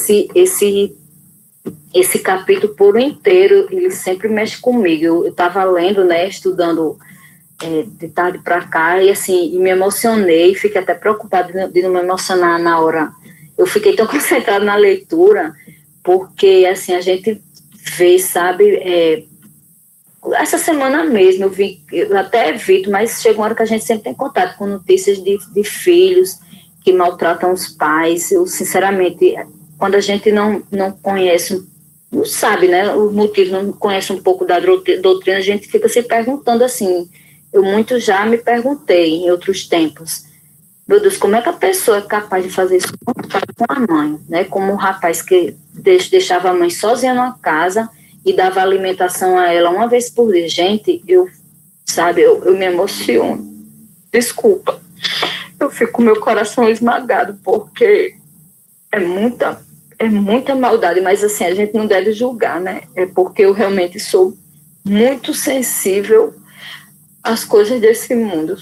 esse capítulo por inteiro, ele sempre mexe comigo. Eu estava lendo, né, estudando de tarde para cá, e assim, me emocionei, fiquei até preocupada de não me emocionar na hora. Eu fiquei tão concentrada na leitura, porque, assim, a gente vê, sabe, essa semana mesmo, eu até evito, mas chega uma hora que a gente sempre tem contato com notícias de filhos que maltratam os pais. Eu, sinceramente, quando a gente não conhece, não sabe, né, o motivo, não conhece um pouco da doutrina, a gente fica se perguntando assim. Eu muito já me perguntei em outros tempos, meu Deus, como é que a pessoa é capaz de fazer isso com o pai e com a mãe, né? Como um rapaz que deixava a mãe sozinha numa casa e dava alimentação a ela uma vez por dia. Gente, eu me emociono. Desculpa. Eu fico com meu coração esmagado, porque é muita maldade, mas assim, a gente não deve julgar, né? É porque eu realmente sou muito sensível às coisas desse mundo.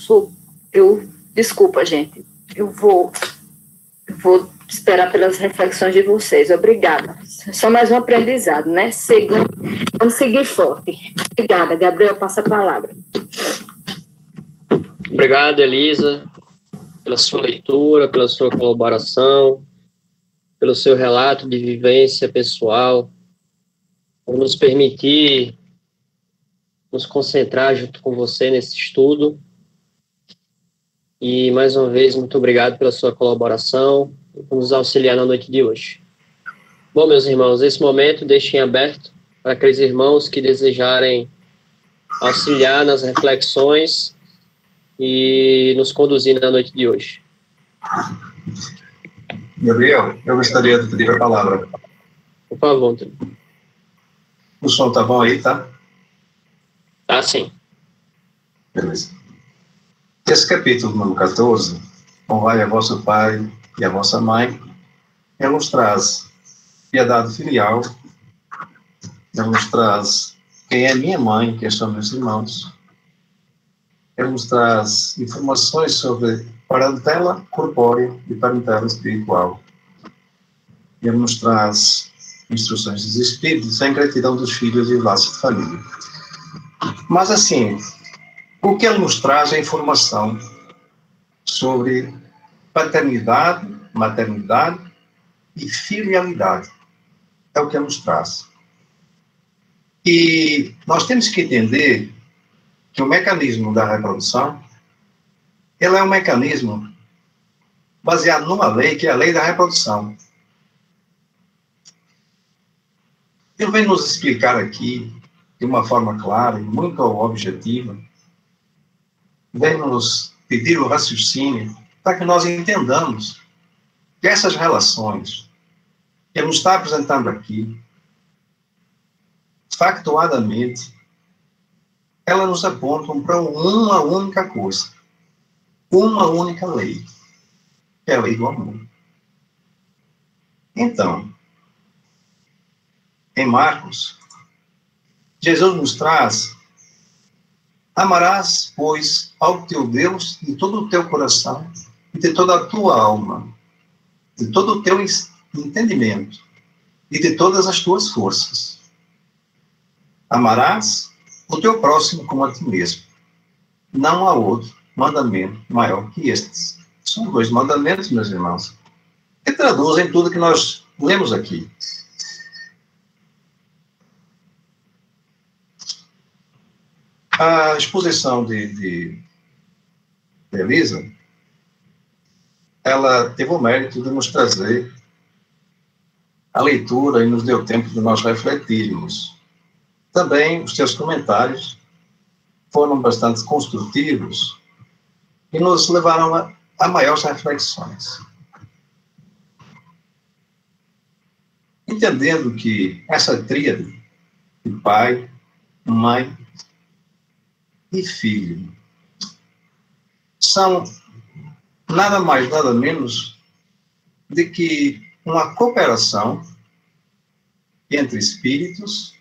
Desculpa, gente. Eu vou esperar pelas reflexões de vocês. Obrigada. Só mais um aprendizado, né? Vamos seguir forte. Obrigada. Gabriel, passa a palavra. Obrigado, Elisa, pela sua leitura, pela sua colaboração, pelo seu relato de vivência pessoal, por nos permitir nos concentrar junto com você nesse estudo. E, mais uma vez, muito obrigado pela sua colaboração e por nos auxiliar na noite de hoje. Bom, meus irmãos, nesse momento, deixem aberto para aqueles irmãos que desejarem auxiliar nas reflexões e nos conduzir na noite de hoje. Gabriel, eu gostaria de pedir a palavra. Por favor, Antônio. O som tá bom aí, tá? Tá, sim. Beleza. Esse capítulo número 14, honrai a vosso pai e a vossa mãe, ele nos traz piedade filial, ele nos traz quem é minha mãe, quem são meus irmãos, ele nos traz informações sobre parentela corpórea e parentela espiritual. Ele nos traz instruções dos espíritos sem gratidão dos filhos e laços de família. Mas assim, o que ele nos traz é informação sobre paternidade, maternidade e filialidade. É o que ele nos traz. E nós temos que entender que o mecanismo da reprodução, ele é um mecanismo baseado numa lei, que é a lei da reprodução. Ele vem nos explicar aqui, de uma forma clara e muito objetiva, vem nos pedir o raciocínio para que nós entendamos que essas relações que ele nos está apresentando aqui, factuadamente, elas nos apontam para uma única coisa, uma única lei, que é a lei do amor. Então, em Marcos, Jesus nos traz: amarás, pois, ao teu Deus de todo o teu coração e de toda a tua alma, de todo o teu entendimento e de todas as tuas forças. Amarás o teu próximo como a ti mesmo. Não há outro mandamento maior que estes. São 2 mandamentos, meus irmãos. que traduzem tudo que nós lemos aqui. A exposição de Elisa, ela teve o mérito de nos trazer a leitura e nos deu tempo de nós refletirmos. Também os teus comentários foram bastante construtivos e nos levaram a maiores reflexões. Entendendo que essa tríade de pai, mãe e filho são nada mais, nada menos de que uma cooperação entre espíritos,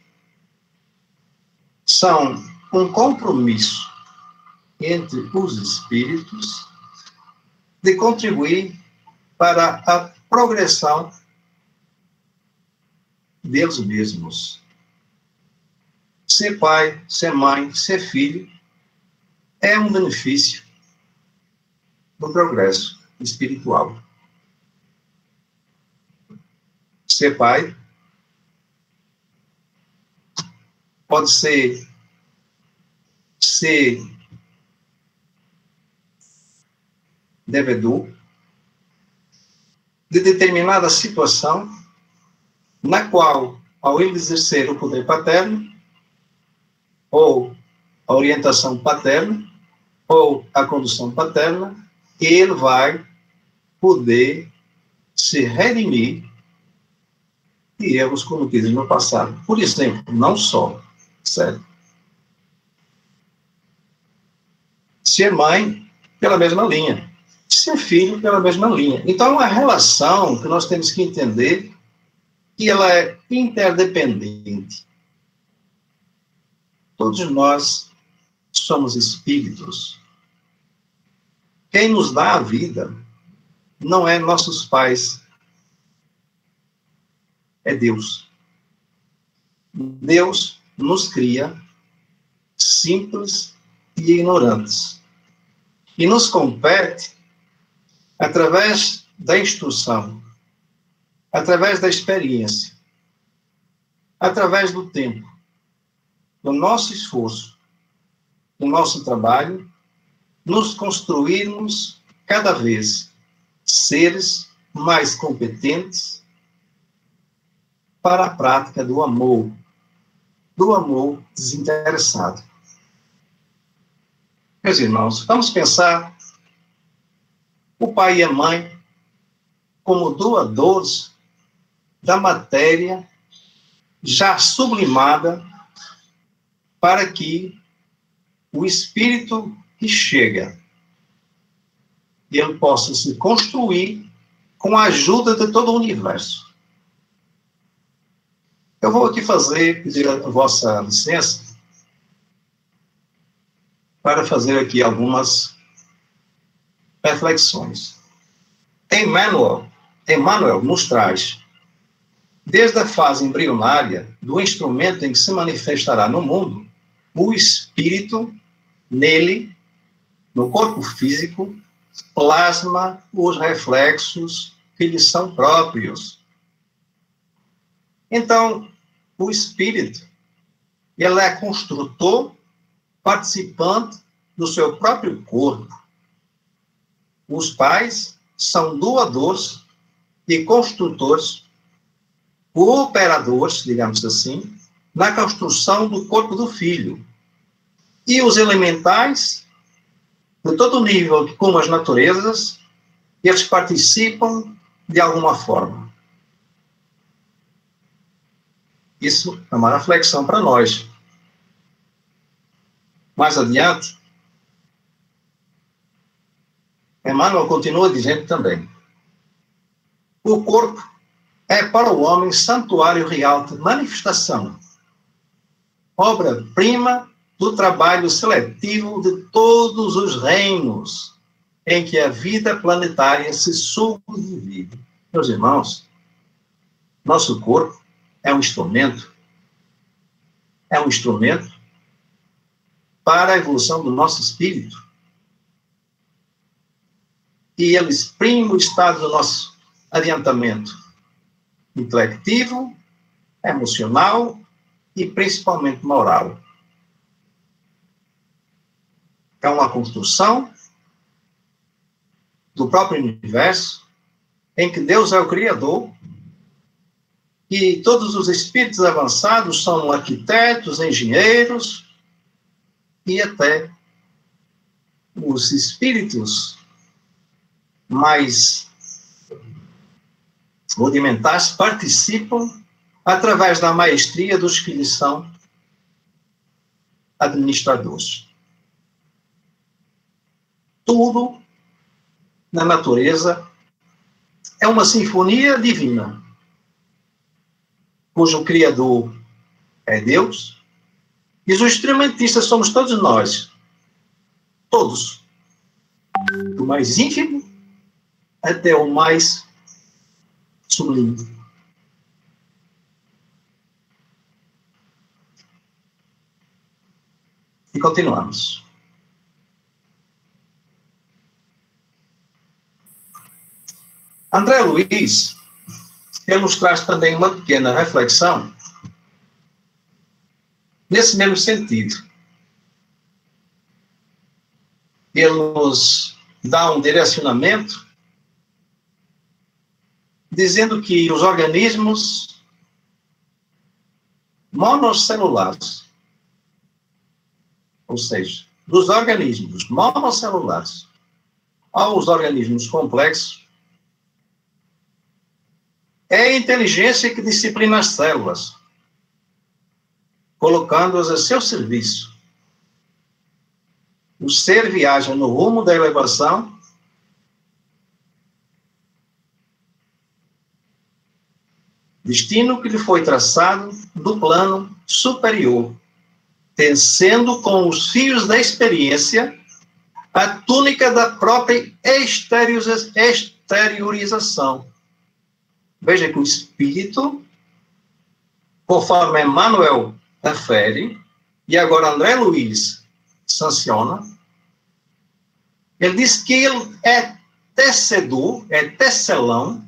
são um compromisso entre os espíritos de contribuir para a progressão deles mesmos. Ser pai, ser mãe, ser filho é um benefício do progresso espiritual. Ser pai pode ser devedor de determinada situação na qual, ao ele exercer o poder paterno, ou a orientação paterna, ou a condução paterna, ele vai poder se redimir de erros cometidos no passado. Por exemplo, não só, certo? Ser mãe, pela mesma linha. Ser filho, pela mesma linha. Então, é uma relação que nós temos que entender que ela é interdependente. Todos nós somos espíritos. Quem nos dá a vida não é nossos pais, é Deus. Deus nos cria simples e ignorantes. E nos compete, através da instrução, através da experiência, através do tempo, do nosso esforço, do nosso trabalho, nos construirmos cada vez seres mais competentes para a prática do amor desinteressado. Meus irmãos, vamos pensar o pai e a mãe como doadores da matéria já sublimada para que o espírito que chega ele possa se construir com a ajuda de todo o universo. Eu vou aqui pedir a vossa licença para fazer aqui algumas reflexões. Emmanuel nos traz, desde a fase embrionária do instrumento em que se manifestará no mundo, o espírito, nele, no corpo físico, plasma os reflexos que lhe são próprios. Então, o espírito, ele é construtor, participante do seu próprio corpo. Os pais são doadores e construtores, cooperadores, digamos assim, na construção do corpo do filho. E os elementais, de todo nível, como as naturezas, eles participam de alguma forma. Isso é uma reflexão para nós. Mais adiante, Emmanuel continua dizendo também: o corpo é para o homem santuário real de manifestação, obra-prima do trabalho seletivo de todos os reinos em que a vida planetária se subdivide. Meus irmãos, nosso corpo é um instrumento para a evolução do nosso espírito. E ele exprime o estado do nosso adiantamento intelectivo, emocional e principalmente moral. É uma construção do próprio universo em que Deus é o Criador e todos os espíritos avançados são arquitetos, engenheiros e até os espíritos mais rudimentares participam através da maestria dos que lhes são administradores. Tudo na natureza é uma sinfonia divina, cujo Criador é Deus, e os instrumentistas somos todos nós. Todos. Do mais ínfimo até o mais sublime. E continuamos. André Luiz, ele nos traz também uma pequena reflexão nesse mesmo sentido. Ele nos dá um direcionamento dizendo que os organismos monocelulares, ou seja, dos organismos monocelulares aos organismos complexos, é a inteligência que disciplina as células, colocando-as a seu serviço. O ser viaja no rumo da elevação, destino que lhe foi traçado do plano superior, tecendo com os fios da experiência a túnica da própria exteriorização. Veja que o espírito, conforme Emmanuel refere, e agora André Luiz sanciona, ele diz que ele é tecedor, é tecelão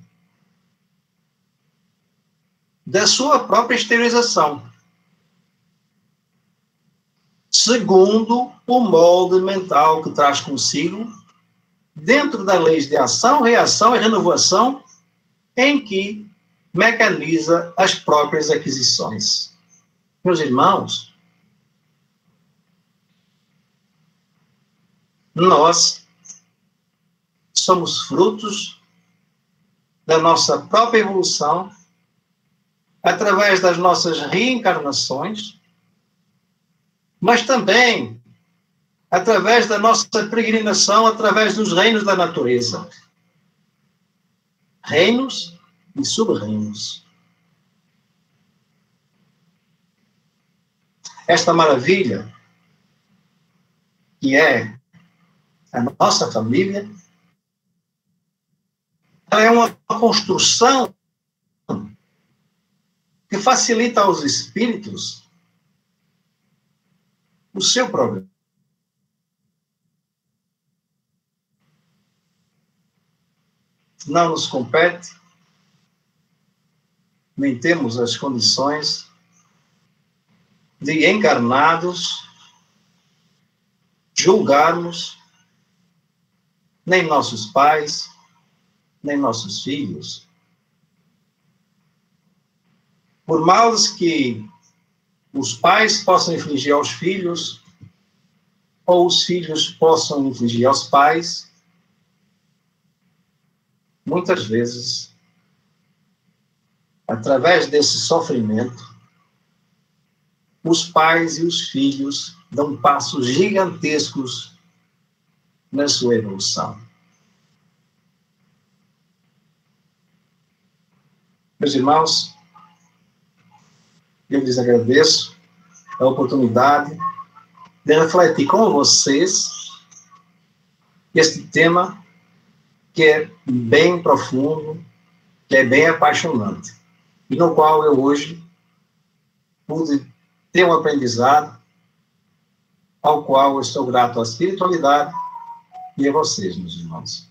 da sua própria exteriorização, segundo o molde mental que traz consigo, dentro das leis de ação, reação e renovação, em que mecaniza as próprias aquisições. Meus irmãos, nós somos frutos da nossa própria evolução, através das nossas reencarnações, mas também através da nossa peregrinação, através dos reinos da natureza. Reinos e sub-reinos. Esta maravilha, que é a nossa família, ela é uma construção que facilita aos espíritos o seu problema. Não nos compete, nem temos as condições de encarnados julgarmos nem nossos pais, nem nossos filhos. Por males que os pais possam infligir aos filhos, ou os filhos possam infligir aos pais, muitas vezes, através desse sofrimento, os pais e os filhos dão passos gigantescos na sua evolução. Meus irmãos, eu lhes agradeço a oportunidade de refletir com vocês este tema que é bem profundo, que é bem apaixonante, e no qual eu hoje pude ter um aprendizado ao qual eu estou grato à espiritualidade e a vocês, meus irmãos.